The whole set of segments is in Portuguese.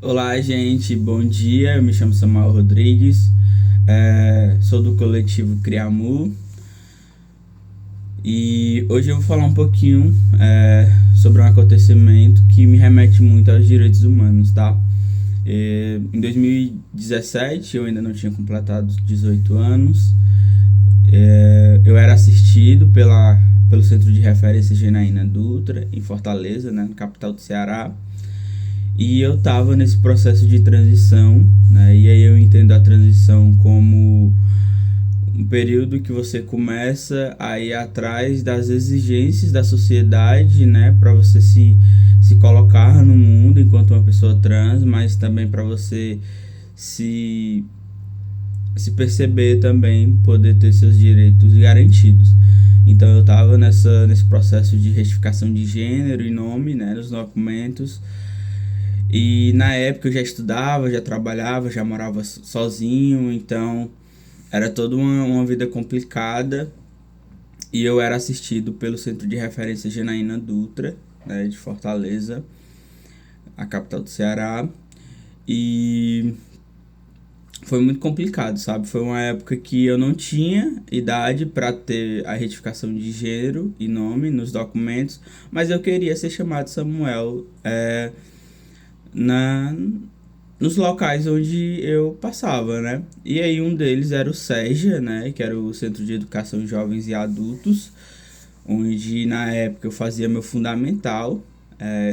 Olá, gente, bom dia. Eu me chamo Samuel Rodrigues, sou do coletivo Criamu e hoje eu vou falar um pouquinho sobre um acontecimento que me remete muito aos direitos humanos, tá? Em 2017, eu ainda não tinha completado 18 anos. Eu era assistido pelo Centro de Referência Janaína Dutra, em Fortaleza, né, na capital do Ceará. E eu estava nesse processo de transição, né? E aí eu entendo a transição como um período que você começa a ir atrás das exigências da sociedade, né? Para você se colocar no mundo enquanto uma pessoa trans, mas também para você se, se perceber também, poder ter seus direitos garantidos. Então eu estava nesse processo de retificação de gênero e nome, né, nos documentos. E na época eu já estudava, já trabalhava, já morava sozinho, então era toda uma vida complicada. E eu era assistido pelo Centro de Referência Janaína Dutra, né, de Fortaleza, a capital do Ceará. E foi muito complicado, sabe? Foi uma época que eu não tinha idade para ter a retificação de gênero e nome nos documentos, mas eu queria ser chamado Samuel na nos locais onde eu passava, né? E aí um deles era o SEJA, né? Que era o Centro de Educação de Jovens e Adultos, onde na época eu fazia meu fundamental.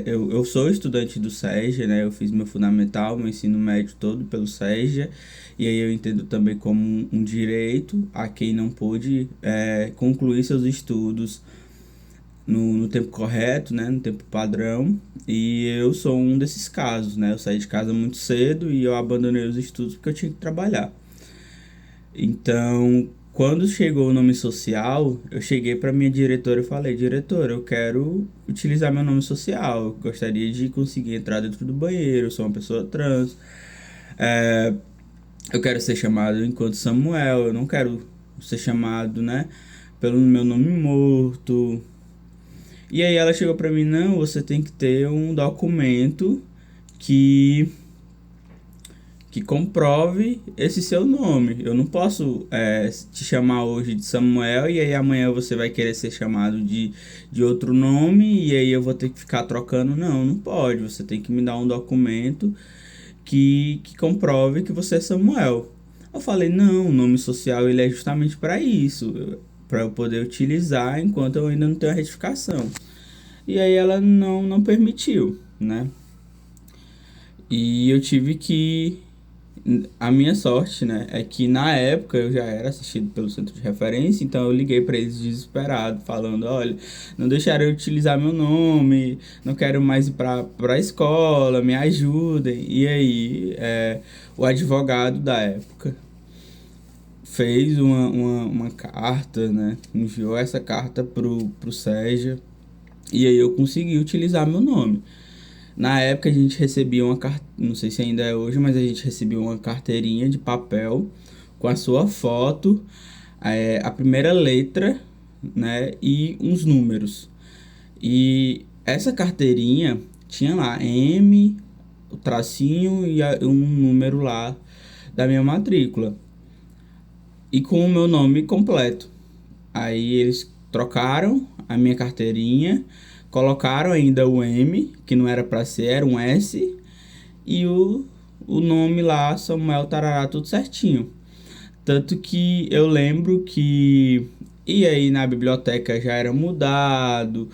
Eu sou estudante do SEJA, né? Eu fiz meu fundamental, meu ensino médio todo pelo SEJA. E aí eu entendo também como um direito a quem não pôde concluir seus estudos no tempo correto, né, no tempo padrão, e eu sou um desses casos, né, eu saí de casa muito cedo e eu abandonei os estudos porque eu tinha que trabalhar. Então, quando chegou o nome social, eu cheguei para minha diretora e falei: diretora, eu quero utilizar meu nome social, eu gostaria de conseguir entrar dentro do banheiro, eu sou uma pessoa trans, eu quero ser chamado enquanto Samuel, eu não quero ser chamado, né, pelo meu nome morto. E aí ela chegou pra mim: não, você tem que ter um documento que que comprove esse seu nome. Eu não posso te chamar hoje de Samuel e aí amanhã você vai querer ser chamado de outro nome e aí eu vou ter que ficar trocando. Não, não pode. Você tem que me dar um documento que comprove que você é Samuel. Eu falei: não, o nome social ele é justamente para isso, para eu poder utilizar enquanto eu ainda não tenho a retificação. E aí ela não permitiu, né? E eu tive que. A minha sorte, né, é que na época eu já era assistido pelo centro de referência, então eu liguei para eles desesperado, falando: olha, não deixaram eu utilizar meu nome, não quero mais ir para a escola, me ajudem. E aí, o advogado da época fez uma carta, né, enviou essa carta pro Sérgio, e aí eu consegui utilizar meu nome. Na época a gente recebia uma carta, não sei se ainda é hoje, mas a gente recebia uma carteirinha de papel com a sua foto, a primeira letra, né, e uns números. E essa carteirinha tinha lá M, o tracinho e um número lá da minha matrícula. E com o meu nome completo. Aí eles trocaram a minha carteirinha, colocaram ainda o M, que não era para ser, era um S, e o nome lá, Samuel Tarará, tudo certinho. Tanto que eu lembro que. E aí na biblioteca já era mudado,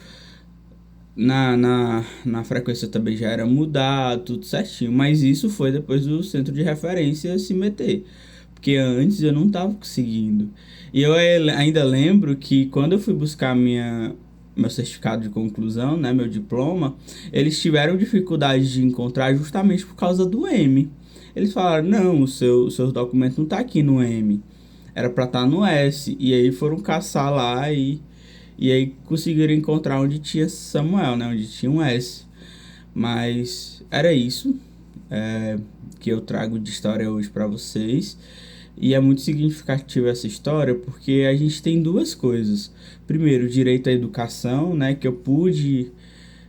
na frequência também já era mudado, tudo certinho. Mas isso foi depois do centro de referência se meter. Porque antes eu não estava conseguindo. E eu ainda lembro que quando eu fui buscar meu certificado de conclusão, né, meu diploma, eles tiveram dificuldade de encontrar justamente por causa do M. Eles falaram: não, o seu documento não está aqui no M. Era para estar no S. E aí foram caçar lá e aí conseguiram encontrar onde tinha Samuel, né, onde tinha um S. Mas era isso que eu trago de história hoje para vocês. E é muito significativa essa história porque a gente tem duas coisas. Primeiro, o direito à educação, né, que eu pude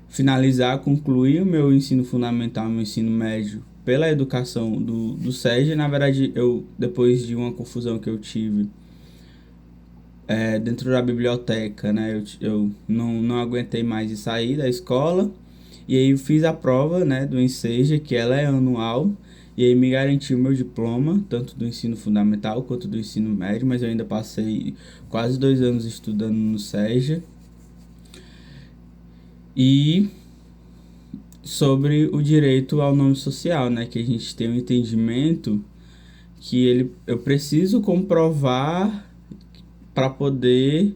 finalizar, concluir o meu ensino fundamental, meu ensino médio pela educação do SESI. Na verdade, eu, depois de uma confusão que eu tive dentro da biblioteca, né, eu não aguentei mais de sair da escola, e aí eu fiz a prova, né, do Enseja, que ela é anual, e aí me garantiu meu diploma, tanto do ensino fundamental quanto do ensino médio, mas eu ainda passei quase 2 anos estudando no SEJA. E sobre o direito ao nome social, né, que a gente tem um entendimento que eu preciso comprovar para poder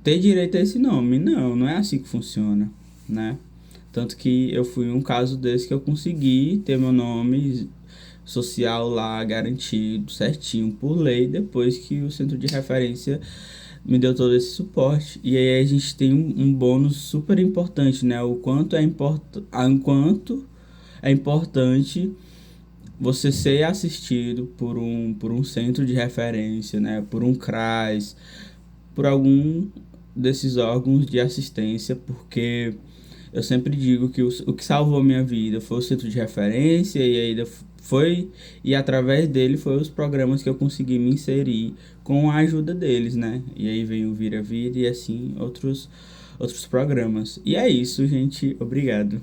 ter direito a esse nome. Não, não é assim que funciona, né? Tanto que eu fui um caso desse que eu consegui ter meu nome social lá garantido certinho por lei, depois que o centro de referência me deu todo esse suporte. E aí a gente tem um bônus super importante, né? O quanto é importante você ser assistido por um centro de referência, né? Por um CRAS, por algum desses órgãos de assistência, porque eu sempre digo que o que salvou a minha vida foi o centro de referência, e aí foi, e através dele foi os programas que eu consegui me inserir com a ajuda deles, né? E aí veio o Vira Vida e assim outros programas. E é isso, gente. Obrigado.